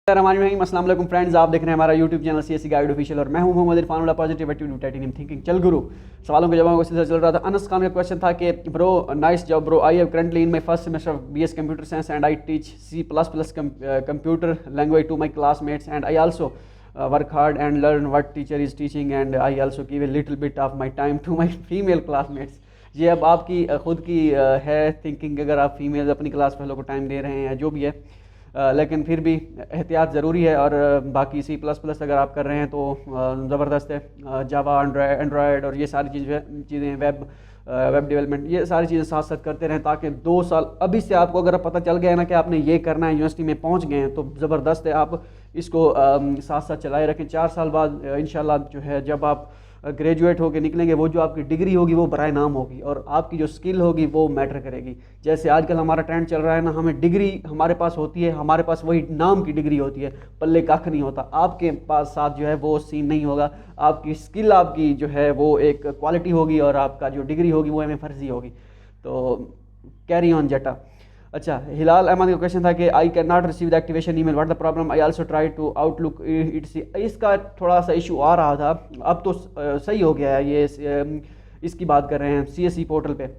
अस्सलाम वालेकुम फ्रेंड्स, आप देख रहे हैं हमारा YouTube channel CSC guide official और मैं हूं Mohammad Irfan positive attitude titanium thinking चल गुरु। सवालों के जवाबों का सिलसिला चल रहा था। अनस खान का क्वेश्चन था कि bro nice job bro, I have currently in my first semester of BS computer science and I teach C plus plus computer language to my classmates and I also work hard and learn what teacher is teaching and I also give a little bit of my time to my female classmates. ये अब आपकी खुद की है thinking, अगर आप female अपनी class वालों को टाइम दे रहे हैं जो भी है, लेकिन फिर भी एहतियात ज़रूरी है। और बाकी सी प्लस प्लस अगर आप कर रहे हैं तो ज़बरदस्त है। जावा, एंड्रॉयड और ये सारी चीज़ें वेब डेवलपमेंट, ये सारी चीज़ें साथ साथ करते रहें ताकि 2 साल अभी से आपको अगर पता चल गया है ना कि आपने ये करना है, यूनिवर्सिटी में पहुंच गए हैं तो ज़बरदस्त है। आप इसको साथ साथ चलाए रखें। 4 साल बाद इंशाल्लाह जो है जब आप ग्रेजुएट होकर निकलेंगे, वो जो आपकी डिग्री होगी वो बराए नाम होगी और आपकी जो स्किल होगी वो मैटर करेगी। जैसे आजकल हमारा ट्रेंड चल रहा है ना, हमें डिग्री हमारे पास होती है, हमारे पास वही नाम की डिग्री होती है, पल्ले कख नहीं होता। आपके पास साथ जो है वो सीन नहीं होगा। आपकी स्किल, आपकी जो है वो एक क्वालिटी होगी और आपका जो डिग्री होगी वो हमें फर्जी होगी। तो कैरी ऑन जटा। अच्छा, हिलाल अहमद का क्वेश्चन था कि I can not receive the activation email, what the problem, I also try to Outlook it's. इसका थोड़ा सा इशू आ रहा था, अब तो सही हो गया है। ये इसकी बात कर रहे हैं सीएससी पोर्टल पे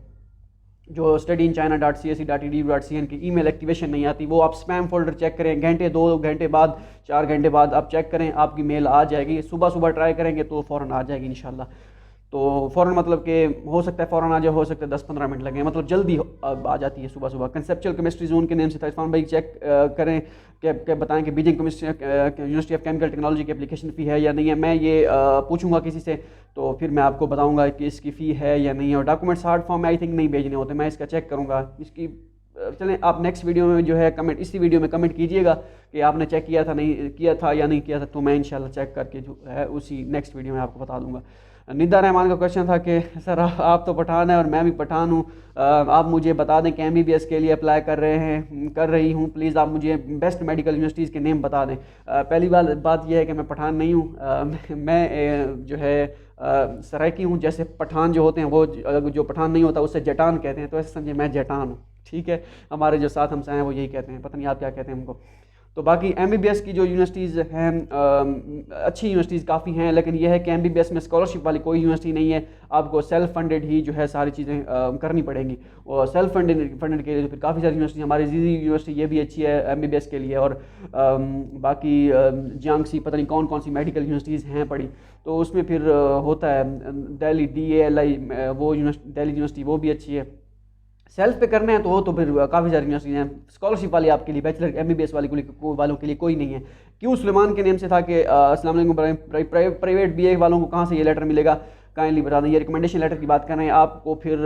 जो studyinchina.csc.edu.cn की ईमेल एक्टिवेशन नहीं आती, वो आप स्पैम फोल्डर चेक करें, घंटे 2 घंटे बाद 4 घंटे बाद आप चेक करें, आपकी मेल आ जाएगी। सुबह सुबह ट्राई करेंगे तो फ़ौरन आ जाएगी इंशाल्लाह। तो फ़ौरन मतलब कि हो सकता है फ़ौरन आ जाए, हो सकता है 10-15 मिनट लगे, मतलब जल्दी आ जाती है सुबह सुबह। कंसेप्चुअल केमिस्ट्री जोन के नेम से था इरफान भाई, चेक करें कि बताएं कि Beijing chemistry university of chemical technology की एप्लीकेशन फ़ी है या नहीं है। मैं ये पूछूंगा किसी से तो फिर मैं आपको बताऊंगा कि इसकी फ़ी है या नहीं है। और डॉक्यूमेंट्स हार्ड फॉर्म में आई थिंक नहीं भेजने होते, मैं इसका चेक करूँगा। इसकी चलें, आप नेक्स्ट वीडियो में जो है कमेंट, इसी वीडियो में कमेंट कीजिएगा कि आपने चेक किया था, नहीं किया था या नहीं किया था, तो मैं इंशाल्लाह चेक करके जो है उसी नेक्स्ट वीडियो में आपको बता दूंगा। निदा रहमान का क्वेश्चन था कि सर आप तो पठान है और मैं भी पठान हूँ, आप मुझे बता दें कि एमबीबीएस के लिए अप्लाई कर रही हूँ, प्लीज़ आप मुझे बेस्ट मेडिकल यूनिवर्सिटीज़ के नेम बता दें। पहली बात यह है कि मैं पठान नहीं हूँ, मैं जो है सराइकी हूँ। जैसे पठान जो होते हैं वो जो पठान नहीं होता उससे जटान कहते हैं, तो ऐसे समझे मैं जटान हूँ, ठीक है। हमारे जो साथ हमसाए हैं वो यही कहते हैं, पता नहीं आप क्या कहते हैं हमको। तो बाकी एमबीबीएस की जो यूनिवर्सिटीज़ हैं, अच्छी यूनिवर्सिटीज़ काफ़ी हैं, लेकिन यह है कि एमबीबीएस में स्कॉलरशिप वाली कोई यूनिवर्सिटी नहीं है। आपको सेल्फ फंडेड ही जो है सारी चीज़ें करनी पड़ेंगी। और सेल्फ फंडेड के लिए तो फिर काफ़ी सारी यूनिवर्सिटी, हमारी जीजी यूनिवर्सिटी ये भी अच्छी है एमबीबीएस के लिए। और बाकी जियांगसी पता नहीं कौन कौन सी मेडिकल यूनिवर्सिटीज़ हैं पड़ी, तो उसमें फिर होता है दिल्ली DALI, वो दिल्ली यूनिवर्सिटी वो भी अच्छी है। सेल्फ पे करने हैं तो फिर काफ़ी सारी यूनिवर्सिटी हैं। स्कॉलरशिप वाली आपके लिए, बैचलर एमबीबीएस वालों के लिए कोई नहीं है। क्यों सुलेमान के नेम से था कि अस्सलाम वालेकुम, प्राइवेट बीए वालों को कहाँ से ये लेटर मिलेगा, काइंडली बता दें। ये रिकमेंडेशन लेटर की बात कर रहे हैं आपको, फिर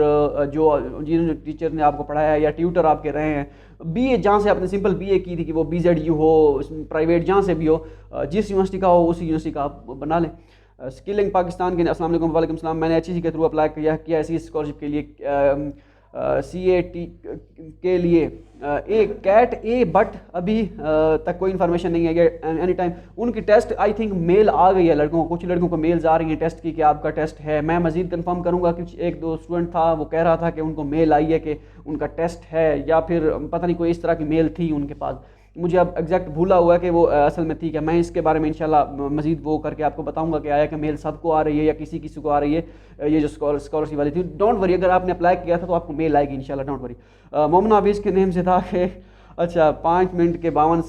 जो जिन टीचर ने आपको पढ़ाया या ट्यूटर आपके रहे हैं, बीए जहाँ से आपने सिंपल बीए की थी कि वो BZU हो, प्राइवेट जहाँ से भी हो, जिस यूनिवर्सिटी का हो उसी यूनिवर्सिटी का आप बना लें। स्किलिंग पाकिस्तान के अस्सलाम वालेकुम, वालेकुम सलाम, मैंने HEC के थ्रू अप्लाई किया ऐसी स्कॉलरशिप के लिए, CAT के लिए कैट ए, बट अभी तक कोई इन्फॉर्मेशन नहीं है। एनी टाइम उनकी टेस्ट आई थिंक मेल आ गई है लड़कों को, कुछ लड़कों को मेल्स आ रही हैं टेस्ट की कि आपका टेस्ट है। मैं मज़ीद कंफर्म करूंगा कि 1-2 स्टूडेंट था वो कह रहा था कि उनको मेल आई है कि उनका टेस्ट है, या फिर पता नहीं कोई इस तरह की मेल थी उनके पास। मुझे अब एग्जैक्ट भूला हुआ है कि वो असल में थी क्या। मैं इसके बारे में इंशाल्लाह मज़ीद वो करके आपको बताऊंगा कि आया कि मेल सबको आ रही है या किसी किसी को आ रही है। ये जो स्कॉलरशिप वाली थी, डोंट वरी, अगर आपने अप्लाई किया था तो आपको मेल आएगी इंशाल्लाह, डोंट वरी। मोमन हाफिज़ के नेम से था कि अच्छा 5 मिनट के 52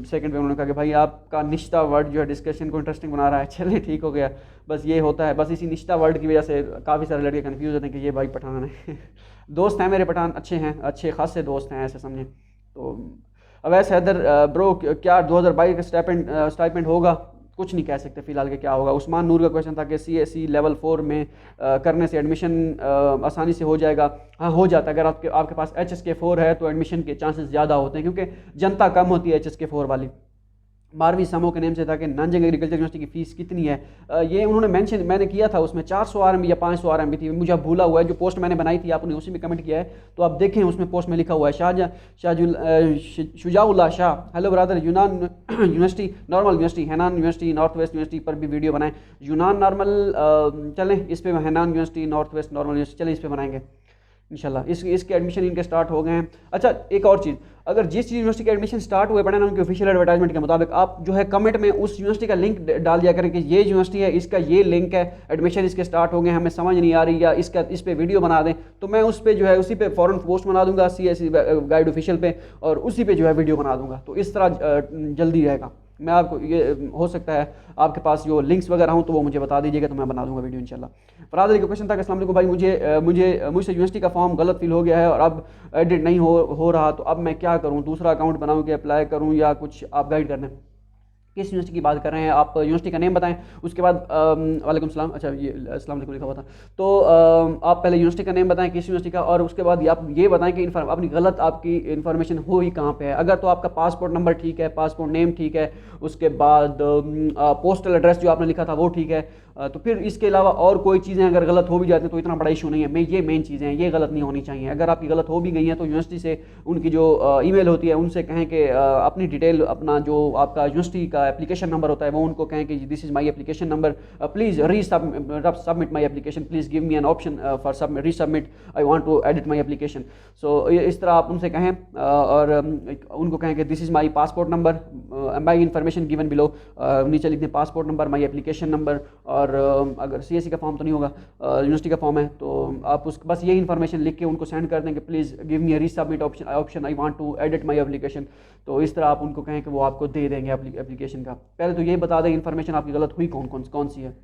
सेकंड पे उन्होंने कहा कि भाई आपका निश्ता वर्ड जो है डिस्कशन को इंटरेस्टिंग बना रहा है। चलिए ठीक हो गया, बस ये होता है, बस इसी निश्ता वर्ड की वजह से काफ़ी सारे लड़के कन्फ्यूज़ होते हैं कि ये भाई पठान है। दोस्त हैं मेरे पठान, अच्छे हैं, अच्छे खासे दोस्त हैं ऐसे समझें। तो अवैस हैदर ब्रो, क्या 2022 का स्टाइपेंड होगा? कुछ नहीं कह सकते फ़िलहाल के क्या होगा। उस्मान नूर का क्वेश्चन था कि CSE लेवल 4 में करने से एडमिशन आसानी से हो जाएगा। हाँ, हो जाता है। अगर आपके पास HSK4 है तो एडमिशन के चांसेस ज़्यादा होते हैं, क्योंकि जनता कम होती है HSK4 वाली। मारवी समो के नेम से था कि नानजिंग एग्रीकल्चर यूनिवर्सिटी की फ़ीस कितनी है। ये उन्होंने मेंशन मैंने किया था, उसमें 400 RMB या 500 RMB थी, मुझे भूला हुआ है। जो पोस्ट मैंने बनाई थी आपने उसी में कमेंट किया है, तो आप देखें उसमें पोस्ट में लिखा हुआ है। शुजाउल्लाह शाह, हेलो ब्रदर, यूनान university, normal university, Hainan university, north west university पर भी वीडियो बनाएं। यूनान नॉर्मल, चलें इस पर, Hainan university, north west normal university, चलें इस पर बनाएंगे। इंशाल्लाह। इसके एडमिशन इनके स्टार्ट हो गए हैं। अच्छा, एक और चीज़, अगर जिस यूनिवर्सिटी के एडमिशन स्टार्ट हुए पड़े ना उनके ऑफिशियल एडवर्टाइजमेंट के मुताबिक, आप जो है कमेंट में उस यूनिवर्सिटी का लिंक डाल दिया करें कि ये यूनिवर्सिटी है, इसका ये लिंक है, एडमिशन इसके स्टार्ट हो गए, हमें समझ नहीं आ रही, या इस पर वीडियो बना दें, तो मैं उस पर जो है उसी पे फ़ौरन पोस्ट बना दूंगा CSE गाइड ऑफिशियल पे, और उसी पे जो है वीडियो बना दूंगा। तो इस तरह जल्दी रहेगा। मैं आपको ये हो सकता है आपके पास जो लिंक्स वगैरह हों तो वो मुझे बता दीजिएगा, तो मैं बना दूंगा वीडियो इंशाल्लाह। फराद अली का क्वेश्चन था कि अस्सलाम वालेकुम भाई, मुझसे यूनिवर्सिटी का फॉर्म गलत फिल हो गया है और अब एडिट नहीं हो रहा, तो अब मैं क्या करूं? दूसरा अकाउंट बनाऊं कि अप्लाई करूं, या कुछ आप गाइड कर दें। किस यूनिवर्सिटी की बात कर रहे हैं आप? यूनिवर्सिटी का नेम बताएं, उसके बाद वालेकुम सलाम, अच्छा ये अस्सलाम वालेकुम लिखा हुआ था, तो आप पहले यूनिवर्सिटी का नेम बताएं किस यूनिवर्सिटी का, और उसके बाद आप ये बताएं कि अपनी गलत आपकी इन्फॉर्मेशन हुई कहाँ पे है। अगर तो आपका पासपोर्ट नंबर ठीक है, पासपोर्ट नेम ठीक है, उसके बाद पोस्टल एड्रेस जो आपने लिखा था वो ठीक है, तो फिर इसके अलावा और कोई चीज़ें अगर गलत हो भी जाती हैं तो इतना बड़ा इशू नहीं है। ये मेन चीज़ें हैं, ये गलत नहीं होनी चाहिए। अगर आपकी गलत हो भी गई हैं तो यूनिवर्सिटी से उनकी जो ईमेल होती है उनसे कहें कि अपनी डिटेल, अपना जो आपका यूनिवर्सिटी का एप्लीकेशन नंबर होता है वो उनको कहें कि this is my application number, please submit my application, please give me an option for resubmit, I want to edit my application. So इस तरह आप उनसे कहें, और उनको कहें कि this is my passport number, my information given below, नीचे लिख दें passport number, my application number, और अगर CSE का फॉर्म तो नहीं होगा, यूनिवर्सिटी का फॉर्म है, तो आप उस बस ये इन्फॉर्मेशन लिख के उनको सेंड कर दें कि please give me a resubmit option, I want to edit my application. तो इस तरह आप उनको कहें कि वो आपको दे देंगे एप्लीकेशन का। पहले तो ये बता दें इन्फॉर्मेशन आपकी गलत हुई कौन सी है।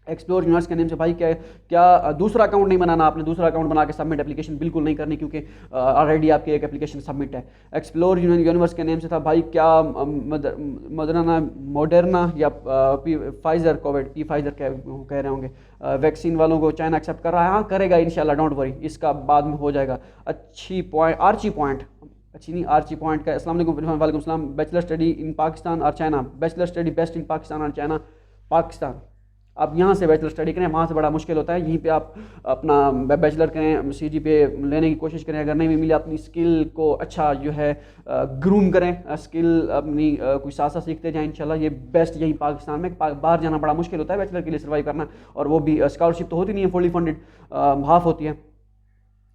एक्सप्लोर यूनिवर्स के नेम से भाई क्या दूसरा अकाउंट नहीं बनाना, आपने दूसरा अकाउंट बना के सबमिट एप्लीकेशन बिल्कुल नहीं करनी, क्योंकि ऑलरेडी आपकी एक एप्लीकेशन सबमिट है। एक्सप्लोर यूनिवर्स के नेम से था भाई, क्या मॉडर्ना या फाइजर कोविड की फाइजर कह रहे होंगे, वैक्सीन वालों को चाइना एक्सेप्ट कर रहा है? हाँ करेगा इंशाल्लाह, डोंट वरी, इसका बाद में हो जाएगा। आर्ची पॉइंट का अस्सलाम वालेकुम सलाम, बैचलर स्टडी इन पाकिस्तान और China, bachelor study best in Pakistan और चाइना। पाकिस्तान, आप यहाँ से बैचलर स्टडी करें, वहाँ से बड़ा मुश्किल होता है। यहीं पे आप अपना बैचलर करें, CG पे लेने की कोशिश करें, अगर नहीं भी मिले अपनी स्किल को अच्छा जो है ग्रूम करें, स्किल अपनी कुछ साथ साथ सीखते जाएं इंशाल्लाह। ये बेस्ट यहीं पाकिस्तान में, बाहर जाना बड़ा मुश्किल होता है बैचलर के लिए सर्वाइव करना, और वो भी स्कॉलरशिप तो होती नहीं है, फुली फंडेड, हाफ होती है।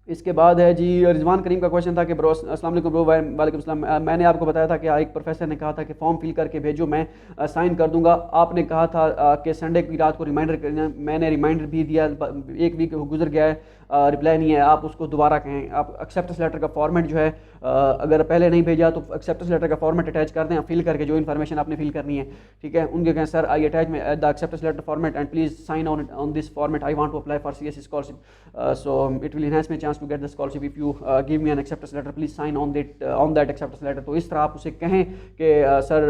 इसके बाद है जी रिजवान करीम का क्वेश्चन था कि ब्रो अस्सलाम वालेकुम ब्रो, वालेकुम सलाम, मैंने आपको बताया था कि एक प्रोफेसर ने कहा था कि फॉर्म फिल करके भेजो, मैं साइन कर दूंगा। आपने कहा था कि संडे की रात को रिमाइंडर करना, मैंने रिमाइंडर भी दिया, 1 वीक गुजर गया है, रिप्लाई नहीं है, आप उसको दोबारा कहें। आप एक्सेप्टेंस लेटर का फॉर्मेट जो है अगर पहले नहीं भेजा तो एक्सेप्टेंस लेटर का फॉर्मेट अटैच कर दें, फिल करके जो इन्फॉर्मेशन आपने फिल करनी है, ठीक है। उनके कहें सर आई अटैच में the acceptance letter format and please sign on this format, I want to apply for CSE scholarship, so it will enhance my chance to get the scholarship if you give me an acceptance letter, please sign on that acceptance letter. तो इस तरह आप उसे कहें कि sir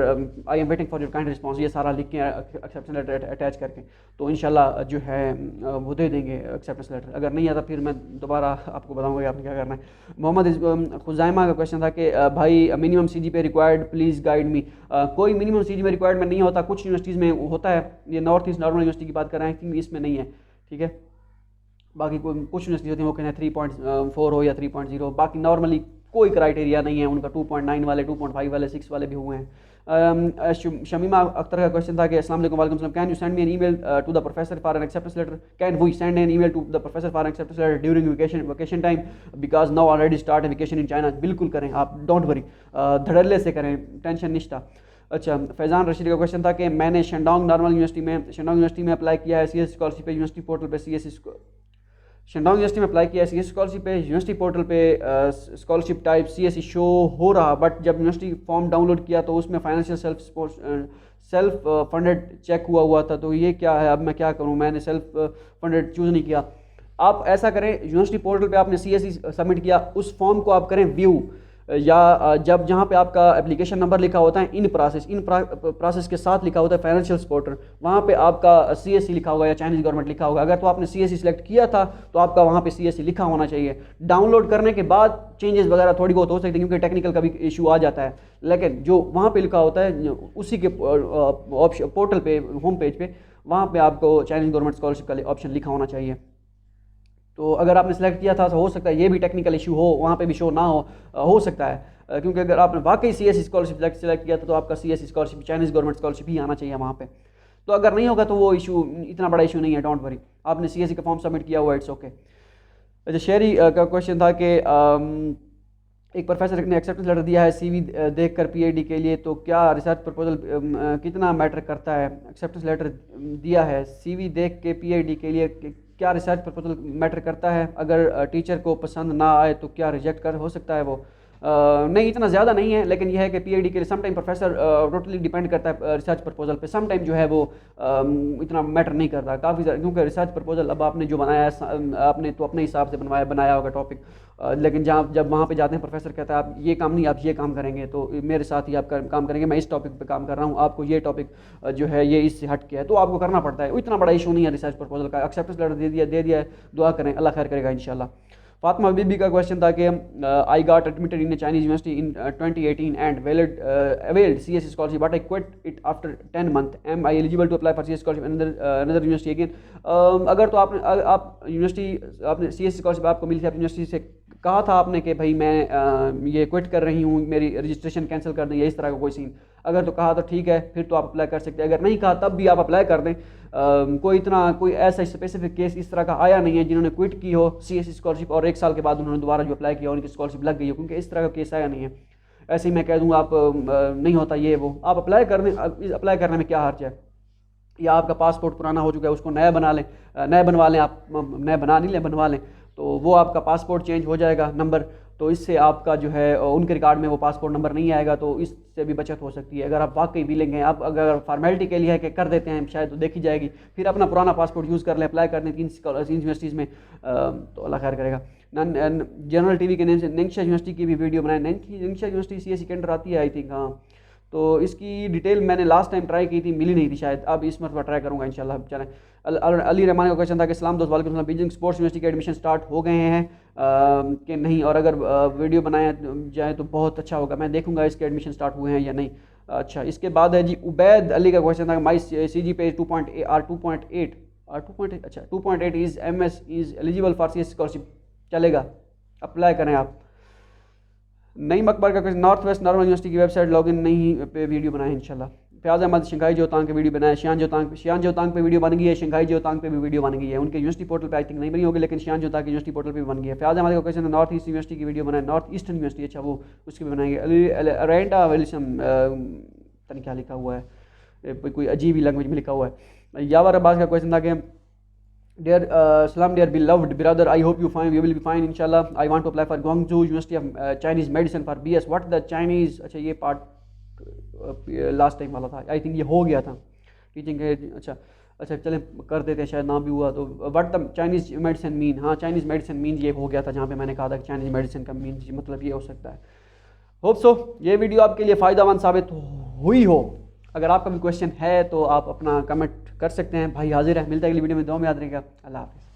I am waiting for your kind response, ये सारा लिख के एक्सेप्टेंस लेटर अटैच करके, तो इंशाल्लाह जो है वो दे देंगे एक्सेप्टेंस लेटर। अगर नहीं आता फिर मैं दोबारा आपको बताऊंगा कि आपने क्या करना है। मोहम्मद खुजाइमा का क्वेश्चन था कि भाई मिनिमम CG पे रिक्वायर्ड, प्लीज़ गाइड मी। कोई मिनिमम CG में रिक्वायरमेंट नहीं होता, कुछ यूनिवर्सिटीज़ में होता है, ये नॉर्थ ईस्ट नॉर्मल यूनिवर्सिटी की बात कर रहे हैं कि इसमें नहीं है, ठीक है। बाकी कुछ यूनिवर्सिटी होती हैं वो कहते हैं 3.4 हो या 3.0, बाकी नॉर्मली कोई क्राइटेरिया नहीं है उनका। 2.9 वाले, 2.5 वाले, 6 वाले भी हुए हैं। शमीमा अख्तर का क्वेश्चन था कि अस्सलाम वालेकुम, वालेकुम सलाम, can you send me an email to the professor for an acceptance letter, can we send an email to the professor for an acceptance letter during vacation time, because now already start vacation in China. बिल्कुल करें आप, don't worry, धड़ल्ले से करें, tension नहीं था। अच्छा, फैज़ान रशीद का क्वेश्चन था कि मैंने शिंडोंग नॉर्मल यूनिवर्सिटी में अप्लाई किया है CSE स्कॉलरशिप पे, यूनिवर्सिटी पोर्टल पे शिंडोंग यूनिवर्सिटी में अप्लाई किया है CSE स्कॉलरशिप पे, यूनिवर्सिटी पोर्टल पे स्कॉलरशिप टाइप CSE शो हो रहा, बट जब यूनिवर्सिटी फॉर्म डाउनलोड किया तो उसमें फाइनेंशियल सेल्फ फंडेड चेक हुआ था, तो ये क्या है, अब मैं क्या करूं, मैंने सेल्फ फंडेड चूज़ नहीं किया। आप ऐसा करें, यूनिवर्सिटी पोर्टल पे आपने CSE सबमिट किया, उस फॉर्म को आप करें व्यू, या जब जहाँ पे आपका एप्लीकेशन नंबर लिखा होता है इन प्रोसेस के साथ लिखा होता है फाइनेंशियल सपोर्टर, वहाँ पे आपका CSE लिखा होगा या चाइनीज़ गवर्नमेंट लिखा होगा। अगर तो आपने CSE सिलेक्ट किया था तो आपका वहाँ पे CSE लिखा होना चाहिए। डाउनलोड करने के बाद चेंजेस वगैरह थोड़ी बहुत हो सकती है क्योंकि टेक्निकल का भी इशू आ जाता है, लेकिन जो वहाँ पे लिखा होता है उसी के ऑप्शन पोर्टल पे, होम पेज पे, वहाँ पे आपको चाइनीज़ गवर्नमेंट स्कॉलरशिप का ऑप्शन लिखा होना चाहिए। तो अगर आपने सेलेक्ट किया था तो हो सकता है ये भी टेक्निकल इशू हो, वहाँ पे भी शो ना हो सकता है, क्योंकि अगर आपने वाकई CSE स्कॉलरशिप सेलेक्ट किया था तो आपका CSE scholarship Chinese government scholarship ही आना चाहिए वहाँ पे। तो अगर नहीं होगा तो वो इशू इतना बड़ा इशू नहीं है, डोंट वरी, आपने CSE का फॉर्म सबमिट किया हुआ, इट्स ओके। अच्छा, शेरी का क्वेश्चन था कि एक प्रोफेसर ने एक्सेप्टेंस लेटर दिया है सीवी देखकर पीएचडी के लिए, तो क्या रिसर्च प्रपोजल कितना मैटर करता है? एक्सेप्टेंस लेटर दिया है सीवी देख के पीएचडी के लिए, क्या रिसर्च प्रपोजल मैटर करता है? अगर टीचर को पसंद ना आए तो क्या रिजेक्ट कर हो सकता है वो? नहीं, इतना ज़्यादा नहीं है, लेकिन यह है कि पीएचडी के लिए some time professor totally depend करता है रिसर्च प्रपोजल पे। सम टाइम जो है वो इतना मैटर नहीं करता काफ़ी ज़्यादा, क्योंकि रिसर्च प्रपोजल अब आपने जो बनाया है आपने तो अपने हिसाब से बनाया होगा टॉपिक, लेकिन जब वहाँ पे जाते हैं प्रोफेसर कहता है आप ये काम नहीं, आप ये काम करेंगे, तो मेरे साथ ही आप काम करेंगे, मैं इस टॉपिक पे काम कर रहा हूँ, आपको ये टॉपिक जो है ये इससे हट के है, तो आपको करना पड़ता है। इतना बड़ा इशू नहीं है रिसर्च प्रपोजल का। एक्सेप्टेंस लेटर दे दिया है, दुआ करें अल्लाह खैर करेगा इंशाल्लाह। फातिमा बीबी का क्वेश्चन था कि I got admitted in Chinese university in 2018 and availed CS scholarship but I quit it after 10 month, am I eligible to apply for CS scholarship another university again? अगर तो आप यूनिवर्सिटी आपने सीएस स्कॉलरशिप आपको मिली थी, अपनी university से कहा था आपने कि भाई मैं ये क्विट कर रही हूँ, मेरी रजिस्ट्रेशन कैंसिल कर दें या इस तरह का कोई सीन, अगर तो कहा तो ठीक है, फिर तो आप अप्लाई कर सकते हैं। अगर नहीं कहा तब भी आप अप्लाई कर दें। कोई ऐसा स्पेसिफिक केस इस तरह का आया नहीं है जिन्होंने क्विट की हो सीएस स्कॉलरशिप और 1 साल के बाद उन्होंने दोबारा जो अप्लाई किया उनकी स्कॉलरशिप लग गई हो, क्योंकि इस तरह का केस आया नहीं है। ऐसे ही मैं कह दूँगा आप नहीं होता ये वो, आप अप्लाई कर दें। अप्लाई करने में क्या हर्ज है? या आपका पासपोर्ट पुराना हो चुका है उसको नया बना लें, नया बनवा लें, आप नया बना नहीं लें, बनवा लें, तो वो आपका पासपोर्ट चेंज हो जाएगा नंबर, तो इससे आपका जो है उनके रिकॉर्ड में वो पासपोर्ट नंबर नहीं आएगा, तो इससे भी बचत हो सकती है। अगर आप वाकई विलिंग हैं, आप अगर फार्मेलिटी के लिए है कि कर देते हैं शायद तो देखी जाएगी, फिर अपना पुराना पासपोर्ट यूज़ कर लें, अप्लाई कर दें 3 यूनिवर्सिटीज़ में, तो अल्लाह खैर करेगा। जनरल टीवी के नेम से नंगशा यूनिवर्सिटी की भी वीडियो बनाए। नंगशा यूनिवर्सिटी सीएसई के अंडर आती है आई थिंक, हाँ, तो इसकी डिटेल मैंने लास्ट टाइम ट्राई की थी, मिली नहीं थी शायद, अब इस मरतबा ट्राई करूँगा इंशाल्लाह। चलें, अली रहमान का क्वेश्चन था कि सलाम दोस्त, वालेकुम सलाम, बीजिंग स्पोर्ट्स यूनिवर्सिटी के एडमिशन स्टार्ट हो गए हैं कि नहीं, और अगर वीडियो बनाया जाए तो बहुत अच्छा होगा, मैं देखूंगा इसके एडमिशन स्टार्ट हुए हैं या नहीं। अच्छा, इसके बाद है जी उबैद अली का क्वेश्चन था, माई सी जी पे 2.8 अच्छा 2.8 is MS is eligible for CS scholarship, चलेगा, अप्लाई करें आप। नईम अकबर का question, north west normal university की वेबसाइट लॉगिन नहीं पे वीडियो बनाए इंशाल्लाह। फयाज अहमद शंघाई जोतांग के वीडियो बनाए, शियान जोतांग पे वीडियो बन गई है, शंघाई जोतांग पे भी वीडियो बन गई है, उनके यूनिवर्सिटी पोर्टल पे आई थिंक नहीं बनी होगी, लेकिन शियान जोतांग की यूनिवर्सिटी पोर्टल पे भी बन गई है। फयाज अहमद का क्वेश्चन है, नॉर्थ ईस्ट यूनिवर्सिटी की वीडियो बनाए, नॉर्थ ईस्टर्न यूनिवर्सिटी, अच्छा वो उसकी भी बनाएंगे। रेंटा वेलिसम पता नहीं क्या लिखा हुआ है, कोई अजीब ही लैंग्वेज में लिखा हुआ है। यावर अब्बास का क्वेश्चन था कि Dear Salam, dear beloved brother, I hope you will be fine inshallah. I want to apply for Guangzhou University of Chinese Medicine for BS. What the Chinese? अच्छा ये पार्ट लास्ट टाइम वाला था, I think ये हो गया था teaching है। अच्छा चलें कर देते हैं, शायद ना भी हुआ तो। What the Chinese medicine mean? हाँ, चाइनीज़ मेडिसिन मीन ये हो गया था, जहाँ पे मैंने कहा था कि चाइनीज़ मेडिसिन का मीन मतलब ये हो सकता है। होप सो ये वीडियो आपके लिए फ़ायदेमंद साबित हुई हो। अगर आपका भी क्वेश्चन है तो आप अपना कमेंट कर सकते हैं। भाई हाजिर है, मिलता है अगली वीडियो में, दुआ में याद रहेगा। अल्लाह हाफ़िज़।